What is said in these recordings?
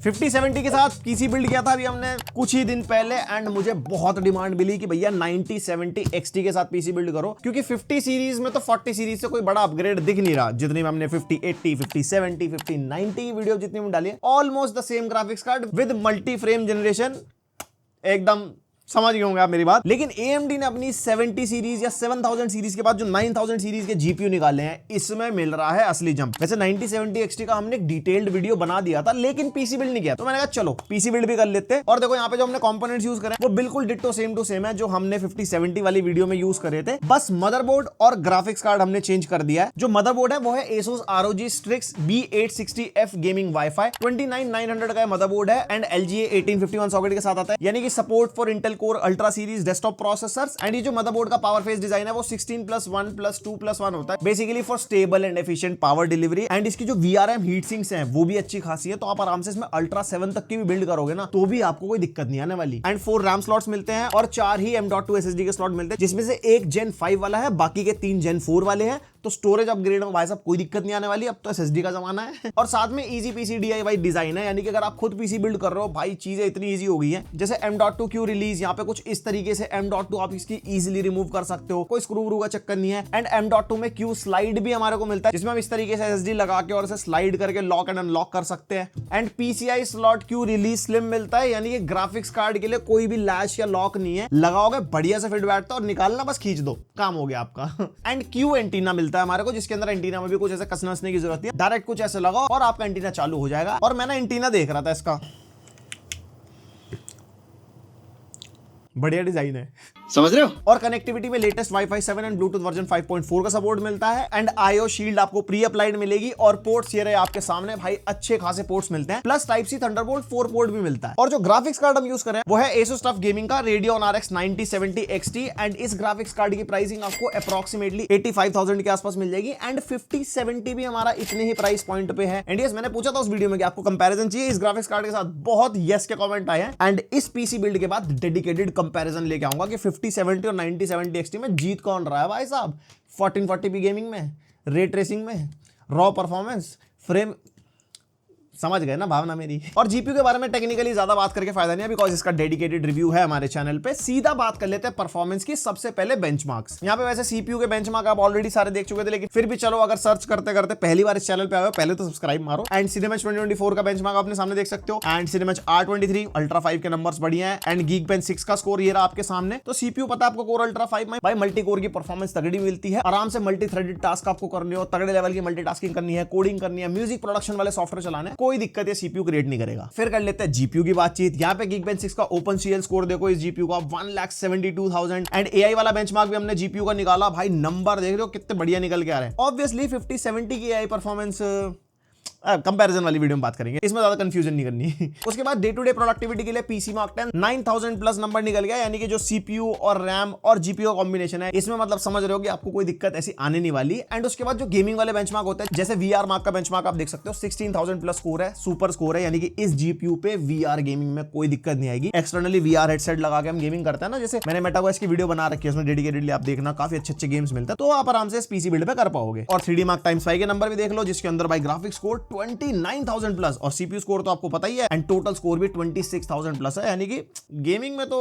5070 के साथ PC build किया था अभी हमने कुछ ही दिन पहले एंड मुझे बहुत डिमांड मिली कि भैया 9070 XT के साथ पीसी बिल्ड करो, क्योंकि 50 सीरीज में तो 40 सीरीज से कोई बड़ा अपग्रेड दिख नहीं रहा। जितनी में हमने 5080, 5070, 5090 वीडियो जितनी में डाली है, almost the same graphics card with multi frame generation, एकदम समझ गए होंगे आप मेरी बात। लेकिन AMD ने अपनी 70 सीरीज या 7000 सीरीज के बाद जो 9000 सीरीज के GPU निकाले हैं, इसमें मिल रहा है असली जंप। वैसे 9070 XT का हमने एक डिटेल्ड वीडियो बना दिया था, लेकिन पीसी बिल्ड नहीं किया, तो मैंने कहा चलो पीसी बिल्ड भी कर लेते हैं। और देखो यहाँ पे जो हमने कंपोनेंट्स यूज करे वो बिल्कुल डिट्टो सेम टू सेम है जो हमने 5070 वाली वीडियो में यूज करे थे। बस मदरबोर्ड और ग्राफिक्स कार्ड हमने चेंज कर दिया है। जो मदरबोर्ड है वो है Asus ROG Strix B860F gaming wifi 29900 का मदरबोर्ड है एंड LGA 1851 सॉकेट के साथ आता है, यानी कि support for Intel core ultra series desktop processors. And ये जो मदरबोर्ड का पावर फेस डिजाइन है वो 16+1+2+1 होता है, basically for stable and efficient power delivery. And इसकी जो VRM हीट सिंक्स हैं वो भी अच्छी खासी है, तो आप आराम से इसमें अल्ट्रा 7 तक की भी बिल्ड करोगे ना तो भी आपको कोई दिक्कत नहीं आने वाली। एंड 4 रैम स्लॉट्स मिलते हैं और 4 ही M.2 SSD के स्लॉट मिलते हैं, जिसमें से एक Gen 5 वाला है, बाकी के 3 Gen 4 वाले हैं। तो स्टोरेज अपग्रेड में भाई साहब कोई दिक्कत नहीं आने वाली, अब तो SSD का जमाना है। और साथ में इजी पीसी DIY डिजाइन है, यानी कि अगर आप खुद पीसी बिल्ड कर रहे हो भाई, चीजें इतनी इजी हो गई है। जैसे M.2 Q रिलीज, यहाँ पे कुछ इस तरीके से M.2 आप इसकी इजीली रिमूव कर सकते हो, कोई स्क्रू व्रू का चक्कर नहीं है। एंड M.2 में Q स्लाइड भी हमारे को मिलता है, जिसमें हम इस तरीके से SSD लगा के और इसे स्लाइड करके लॉक एंड अनलॉक कर सकते हैं। And PCI slot Q release slim मिलता है, यानी कि ग्राफिक्स कार्ड के लिए कोई भी लैच या लॉक नहीं है, लगाओगे बढ़िया से फिट बैठता है और निकालना बस खींच दो, काम हो गया आपका। एंड Q एंटीना मिलता है हमारे को, जिसके अंदर एंटीना में भी कुछ ऐसे कसने की जरूरत है, डायरेक्ट कुछ ऐसे लगाओ और आपका एंटीना चालू हो जाएगा। और मैं ना एंटीना देख रहा था, इसका बढ़िया डिजाइन है, समझ रहे हो। और कनेक्टिविटी में latest wifi 7 and Bluetooth version 5.4 का सपोर्ट मिलता है। एंड IO शील्ड आपको प्री अप्लाइड मिलेगी और पोर्ट्स ये रहे आपके सामने भाई, अच्छे खासे पोर्ट्स मिलते हैं, plus type C Thunderbolt 4 port भी मिलता है। और जो ग्राफिक्स कार्ड हम यूज करें वो है Asus TUF गेमिंग का Radeon RX 9070 XT। एंड इस ग्राफिक्स कार्ड की प्राइसिंग आपको अप्रोक्सीमेटली 85,000 के आसपास मिल जाएगी। एंड 5070 भी हमारा इतने ही प्राइस पॉइंट पे है। एंड यस, मैंने पूछा था उस वीडियो में कि आपको कंपैरिजन चाहिए इस ग्राफिक्स कार्ड के साथ, बहुत यस के कमेंट आए हैं। एंड इस पीसी बिल्ड के बाद डेडिकेटेड कंपैरिजन लेके आऊंगा कि 5070 और 9070 XT में जीत कौन रहा है भाई साहब। 1440p गेमिंग में, रे ट्रेसिंग में, रॉ परफॉर्मेंस, फ्रेम, समझ गए ना भावना मेरी। और जीपीयू के बारे में टेक्निकली ज्यादा बात करके फायदा नहीं है, बिकॉज इसका डेडिकेटेड रिव्यू है हमारे चैनल पे। सीधा बात कर लेते हैं परफॉर्मेंस की। सबसे पहले बेंचमार्क्स। यहाँ पे वैसे सीपीयू के बेंचमार्क आप ऑलरेडी सारे देख चुके थे, लेकिन फिर भी चलो अगर सर्च करते करते पहली बार इस चैनल पे आए हो, पहले तो सब्सक्राइब मारो। एंड सिनेमैच 2024 का बेंचमार्क आपने सामने देख सकते हो। एंड सिनेमैच R23 अल्ट्रा 5 के नंबर्स बढ़िया है। एंड Geekbench 6 का स्कोर ये रहा आपके सामने। तो सीपीयू पता है आपको कोर अल्ट्रा 5 में भाई मल्टी कोर की परफॉर्मेंस तगड़ी मिलती है, आराम से मल्टी थ्रेडेड टास्क आपको करने हो, तगड़े लेवल की मल्टीटास्किंग करनी है, कोडिंग करनी है, म्यूजिक प्रोडक्शन वाले सॉफ्टवेयर चलाने, कोई दिक्कत है सीपीयू क्रिएट नहीं करेगा। फिर कर लेते हैं जीपीयू की बातचीत। यहाँ पे Geekbench 6 का OpenCL स्कोर देखो इस जीपीयू का 1,72,000। एंड AI वाला बेंचमार्क भी हमने जीपीयू का निकाला भाई, नंबर देख रहे हो कितने बढ़िया निकल के आ रहे हैं। ऑब्वियसली 5070 की AI परफॉर्मेंस कंपैरिजन वाली वीडियो में बात करेंगे, इसमें ज्यादा कंफ्यूजन नहीं करनी। उसके बाद डे टू डे प्रोडक्टिविटी के लिए पीसी मार्क 10 9000 प्लस नंबर निकल गया, यानी कि जो सीपीयू और रैम और जीपीयू का कॉम्बिनेशन है, इसमें मतलब समझ रहे हो कि आपको कोई दिक्कत ऐसी आने नहीं वाली। एंड उसके बाद जो गेमिंग वाले बेंचमार्क होते हैं, जैसे VR मार्क का बेंचमार्क आप देख सकते हो 16000 प्लस स्कोर है, सुपर स्कोर है, यानी कि इस जीपीयू पे VR गेमिंग में कोई दिक्कत नहीं आएगी। एक्सटर्नली VR हेडसेट लगा के हम गेमिंग करते हैं ना, जैसे मैंने मेटावर्स की वीडियो बना रखी है, उसमें डेडिकेटेडली आप देखना, काफी अच्छे गेम्स मिलते हैं, तो आप आराम से इस पीसी बिल्ड पे कर पाओगे। और 3D मार्क टाइम्स 5 के नंबर भी देख लो, जिसके अंदर भाई ग्राफिक्स स्कोर 29,000 प्लस और सीपीयू स्कोर तो आपको पता ही है, एंड टोटल स्कोर भी 26,000 प्लस है, यानी कि गेमिंग में तो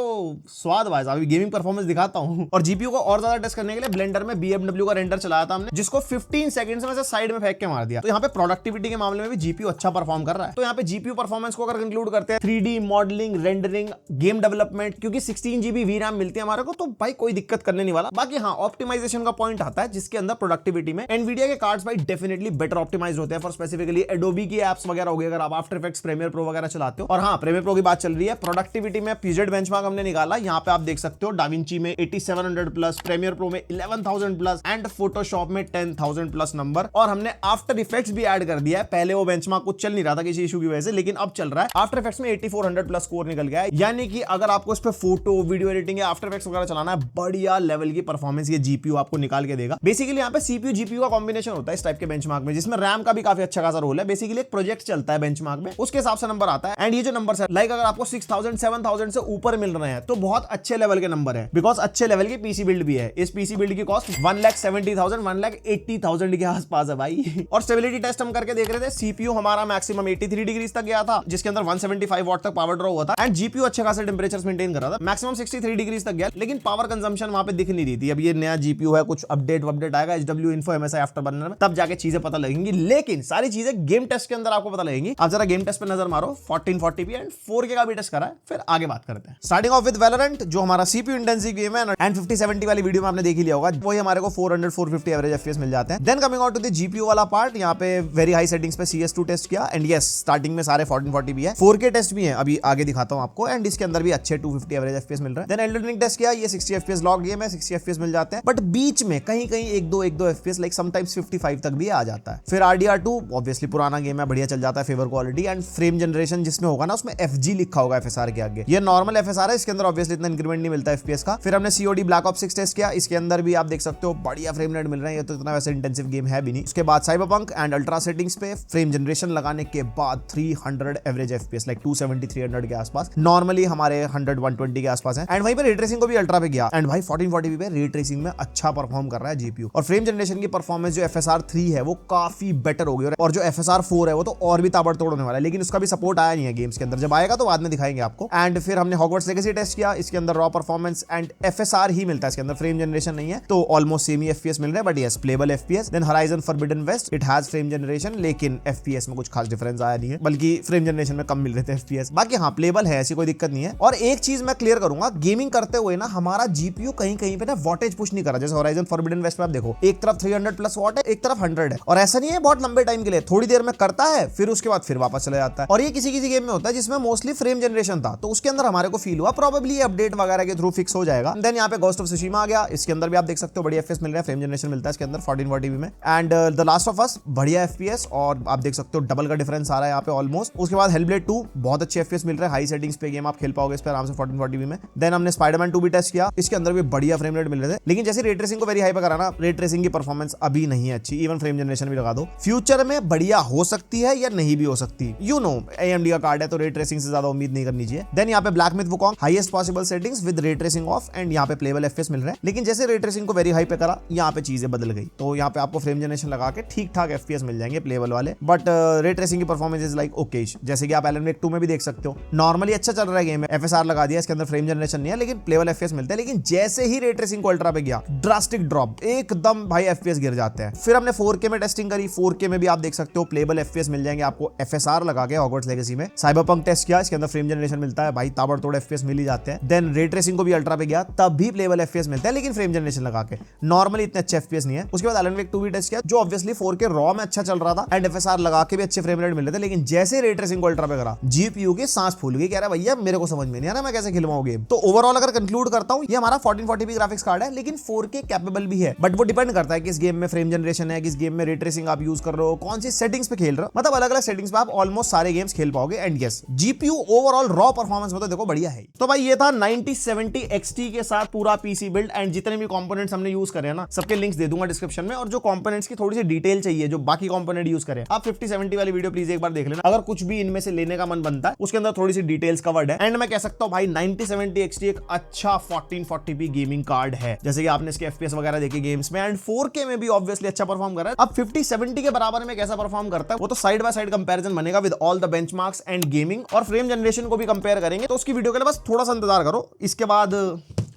स्वाद भाई साहब। गेमिंग परफॉर्मेंस दिखाता हूं। और जीपीयू को और ज्यादा टेस्ट करने के लिए ब्लेंडर में BMW का रेंडर चलाया था हमने, जिसको 15 सेकंड्स में से साइड में फेंक के मार दिया। तो यहाँ पे प्रोडक्टिविटी के मामले में भी जीपीयू अच्छा परफॉर्म कर रहा है। तो यहाँ पे जीपीयू परफॉर्मेंस को अगर कंक्लूड करते हैं, 3D modelling, rendering, game development, क्योंकि 16 GB VRAM मिलती है हमारे को, तो भाई कोई दिक्कत करने नहीं वाला। बाकी हाँ, ऑप्टिमाइजेशन का पॉइंट आता है, जिसके अंदर प्रोडक्टिविटी में एनवीडिया के कार्ड्स भाई डेफिनेटली बेटर ऑप्टिमाइज्ड होते हैं फॉर स्पेसिफिकली एडोबी की एप्स वगैरह हो गई, अगर आप आफ्टर इफेक्ट्स, प्रीमियर प्रो वगैरह चलाते हो। और हाँ, प्रीमियर प्रो की बात चल रही है, प्रोडक्टिविटी में पीजेड बेंचमार्क हमने निकाला, यहाँ पे आप देख सकते हो डाविंची में 8700 प्लस, प्रीमियर प्रो में 11,000 प्लस एंड फोटोशॉप में 10,000 प्लस नंबर। और हमने आफ्टर इफेक्ट्स भी ऐड कर दिया है, पहले वो बेंचमार्क कुछ चल नहीं रहा था किसी इशू की वजह से, लेकिन अब चल रहा है। आफ्टर इफेक्ट्स में 8400 प्लस स्कोर निकल गया है, यानी कि अगर आपको इस पे फोटो, वीडियो एडिटिंग या आफ्टर इफेक्ट्स वगैरह चलाना है, बढ़िया लेवल की परफॉर्मेंस ये जीपीयू आपको निकाल के देगा। बेसिकली यहाँ पे सीपीयू जीपीयू का कॉम्बिनेशन होता है इस टाइप के बेंचमार्क में, जिसमें रैम का भी काफी अच्छा खासा रोल है, बेसिकली एक प्रोजेक्ट चलता है बेंचमार्क में, उसके हिसाब से नंबर आता है। एंड ये जो नंबर है लाइक अगर आपको 6000 7000 से ऊपर मिल रहे हैं तो बहुत अच्छे लेवल के नंबर है, बिकॉज अच्छे लेवल की पीसी बिल्ड भी है। इस पीसी बिल्ड की कॉस्ट 1,70,000 1,80,000 के आसपास है भाई। और स्टेबिलिटी टेस्ट हम करके देख रहे थे, सीपीयू हमारा मैक्सिमम 83 डिग्रीज तक गया था, जिसके अंदर 175 वॉट तक पावर ड्रॉ हुआ था। एंड जीपीयू अच्छे खासे टेंपरेचर मेंटेन कर रहा था, मैक्सिमम 63 डिग्रीज तक गया, लेकिन पावर कंजम्पशन वहां पे दिख नहीं रही थी। अब ये नया जीपीयू है, कुछ अपडेट आएगा HW Info MSI after burner में, तब जाके चीजें पता लगेंगी। लेकिन सारी चीजें गेम टेस्ट के अंदर आपको पता लगेंगी। आप जरा गेम टेस्ट पे नजर मारो, 1440p एंड 4K का भी टेस्ट करा है, फिर आगे बात करते हैं। स्टार्टिंग ऑफ विद वैलोरेंट, जो हमारा सीपीयू इंटेंसिव गेम है एंड 5070 वाली वीडियो में आपने देख ही लिया होगा, वही हमारे को 400-450 एवरेज एफपीएस मिल जाते हैं। Then coming out to the GPU वाला पार्ट, यहाँ पे वेरी हाई सेटिंग्स पे CS2 टेस्ट किया एंड यस स्टार्टिंग में सारे 1440 भी है, 4K टेस्ट भी है, अभी आगे दिखाता हूं आपको। एंड इसके अंदर भी अच्छे 250 एवरेज एफपीएस मिल रहा है। देन एल्डन रिंग टेस्ट किया, ये 60 एफपीएस लॉक गेम है, 60 एफपीएस मिल जाते हैं, बट बीच में कहीं कहीं 1-2 एफपीएस लाइक समटाइम्स 55 तक भी आ जाता है। फिर RDR2 ऑब्वियसली पुराना गेम है, बढ़िया चल जाता है, favour quality and frame generation जिसमें होगा ना उसमें FG लिखा होगा FSR के आगे। ये नॉर्मल FSR है, इसके अंदर ऑब्वियसली इतना इंक्रीमेंट नहीं मिलता FPS का। फिर हमने COD ब्लैक ऑप्स 6 टेस्ट किया, इसके अंदर भी आप देख सकते हो बढ़िया फ्रेम रेट मिल रहे हैं, ये तो इतना वैसे इंटेंसिव गेम है भी नहीं। उसके बाद साइबरपंक एंड अल्ट्रा सेटिंग्स पे फ्रेम जनरेशन लगाने के बाद 300 एवरेज FPS लाइक 270-300 के आसपास, नॉर्मली हमारे 100-120 के आसपास है। एंड वहीं पे रे ट्रेसिंग को भी अल्ट्रा पे गया एंड भाई 1440p पे रे ट्रेसिंग में अच्छा परफॉर्म कर रहा है जीपीयू। और फ्रेम जनरेशन की परफॉर्मेंस जो FSR 3 है वो काफी बेटर हो गई, और जो FSR 4 है वो तो और भी ताबड़तोड़ होने वाला है, लेकिन उसका भी सपोर्ट आया नहीं है गेम्स के अंदर, जब आएगा तो बाद में दिखाएंगे आपको। एंड फिर हमने हॉगवर्ट्स लेगेसी टेस्ट किया, इसके अंदर रॉ परफॉर्मेंस एंड FSR ही मिलता है, इसके अंदर फ्रेम जनरेशन नहीं है, तो ऑलमोस्ट सेम ही FPS मिल रहा है, but yes playable FPS। Then Horizon Forbidden West, it has frame generation, लेकिन FPS में कुछ खास डिफरेंस आया नहीं है, बल्कि फ्रेम जनरेशन में कम मिल रहे थे FPS। बाकी हाँ प्लेबल है, ऐसी कोई दिक्कत नहीं है। और एक चीज मैं क्लियर करूंगा, गेमिंग करते हुए ना हमारा जीपीयू कहीं कहीं पे ना वॉटेज पुश नहीं कर रहा। जैसे होराइजन फॉरबिडन वेस्ट में आप देखो, एक तरफ 300+ वॉट है, एक तरफ 100 है, और ऐसा नहीं है बहुत लंबे टाइम के लिए, थोड़ी देर में करता है फिर उसके बाद फिर वापस चला जाता है। और ये किसी किसी गेम में होता है जिसमें मोस्टली फ्रेम जनरेशन था, तो उसके अंदर हमारे को फील हुआ प्रोबेबली अपडेट वगैरह के थ्रू फिक्स हो जाएगा। देन यहाँ पे गोस्ट ऑफ सुशीमा आ गया, इसके अंदर भी आप देख सकते हो बढ़िया FPS मिल रहा है, फ्रेम जनरेशन मिलता है इसके अंदर 1440p में। And the last of us बढ़िया FPS, और आप देख सकते हो डबल का डिफरेंस आ रहा है यहाँ पे ऑलमोस्ट। उसके बाद हेलब्लेड 2 बहुत अच्छे FPS मिल रहे हैं, हाई सेटिंग्स पे गेम आप खेल पाओगे इस पे आराम से 1440p में। देन हमने स्पाइडरमैन 2 भी टेस्ट किया, इसके अंदर भी बढ़िया फ्रेम रेट मिल रहे थे, लेकिन जैसे रे ट्रेसिंग को वेरी हाई पे करा ना, रे ट्रेसिंग की परफॉर्मेंस अभी नहीं है अच्छी, इवन फ्रेम जनरेशन भी लगा दो, फ्यूचर में बढ़िया हो सकती है या नहीं भी हो सकती, यू नो AMD का कार्ड है तो रे ट्रेसिंग से ज्यादा उम्मीद नहीं करनी चाहिए। देन यहाँ पे black myth Wukong highest possible settings with ray tracing of, and यहाँ पे प्लेबल FPS मिल रहा है, लेकिन जैसे रे ट्रेसिंग को वेरी हाई पे करा यहाँ पे चीजें बदल गई, तो यहाँ पे आपको फ्रेम जनरेशन लगा के ठीक ठाक FPS मिल जाएंगे प्लेबल वाले, बट रे ट्रेसिंग की परफॉर्मेंस इज लाइक ओके। जैसे कि आप एलन वेक 2 में भी देख सकते हो, नॉर्मली अच्छा चल रहा है गेम, FSR लगा दिया, इसके अंदर फ्रेम जनरेशन नहीं है, लेकिन प्लेबल FPS मिलता है, लेकिन जैसे ही रे ट्रेसिंग को अल्ट्रा पे गया ड्रास्टिक ड्रॉप, एकदम भाई FPS गिर जाते हैं। फिर हमने 4K में टेस्टिंग करी, 4K में भी आप देख सकते हो प्लेबल FPS मिल जाएंगे आपको FSR लगा के हॉगवर्ट्स लेगेसी में। साइबरपंक टेस्ट किया, इसके अंदर फ्रेम जनरेशन मिलता है, भाई ताबड़तोड़ FPS मिल ही जाते हैं। देन रे ट्रेसिंग को भी अल्ट्रा पे गया, तब भी प्लेबल FPS मिलता है, लेकिन फ्रेम जनरेशन लगा के, नॉर्मली इतने अच्छे FPS नहीं है। उसके बाद एलन वेक 2 भी टेस्ट किया, जो ऑब्वियसली 4K रॉ में अच्छा चल रहा था एंड FSR लगा के भी अच्छे फ्रेम रेट मिल रहे थे, लेकिन जैसे रे ट्रेसिंग को अल्ट्रा पे करा जीपीयू की सांस फूल गई, कह रहा भैया मेरे को समझ में नहीं आ रहा मैं कैसे खिलवाऊं गेम। तो ओवरऑल अगर कंक्लूड करता हूं, ये हमारा 1440p ग्राफिक्स कार्ड है, लेकिन 4K कैपेबल भी है, बट वो डिपेंड करता है किस गेम में फ्रेम जनरेशन है, किस गेम में रे ट्रेसिंग आप यूज कर रहे हो, कौन सी सेटिंग्स पे खेल रहे हो, मतलब अलग अलग सेटिंग्स पे आप ऑलमोस्ट सारे गेम्स खेल पाओगे। And yes GPU overall raw performance में तो देखो बढ़िया है। तो भाई ये था 9070 XT के साथ पूरा पीसी बिल्ड, एंड जितने भी कंपोनेंट्स हमने यूज करे हैं ना, सबके लिंक्स दे दूंगा डिस्क्रिप्शन में, और जो कंपोनेंट्स की थोड़ी सी डिटेल चाहिए, जो बाकी कंपोनेंट यूज करें, आप 5070 वाली वीडियो प्लीज एक बार देख लेना, अगर कुछ भी इनमें से लेने का मन बनता है, उसके अंदर थोड़ी सी डिटेल्स कवर्ड है। एंड मैं कह सकता हूं भाई 9070 XT एक अच्छा 1440p गेमिंग कार्ड है, जैसे कि आपने इसके FPS वगैरह देखे गेम्स में, एंड 4K में भी ऑब्वियसली अच्छा परफॉर्म कर रहा है। अब 5070 के बराबर में कैसा परफॉर्म करता है वो तो साइड बाय साइड कंपैरिजन बनेगा with all the benchmarks and gaming, और फ्रेम जनरेशन को भी कंपेयर करेंगे, तो उसकी वीडियो के लिए बस थोड़ा सा इंतजार करो, इसके बाद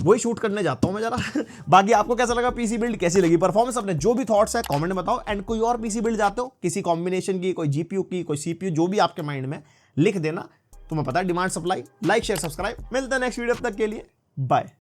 वही शूट करने जाता हूं मैं जरा। बाकी आपको कैसा लगा पीसी बिल्ड, कैसी लगी परफॉर्मेंस, अपने जो भी थॉट्स है कमेंट में बताओ। एंड कोई और पीसी बिल्ड चाहते हो किसी कॉम्बिनेशन की, कोई जीपीयू की, कोई सीपीयू, जो भी आपके माइंड में, लिख देना, तुम्हें पता है demand supply. Like share subscribe, मिलते हैं नेक्स्ट वीडियो, तक के लिए बाय।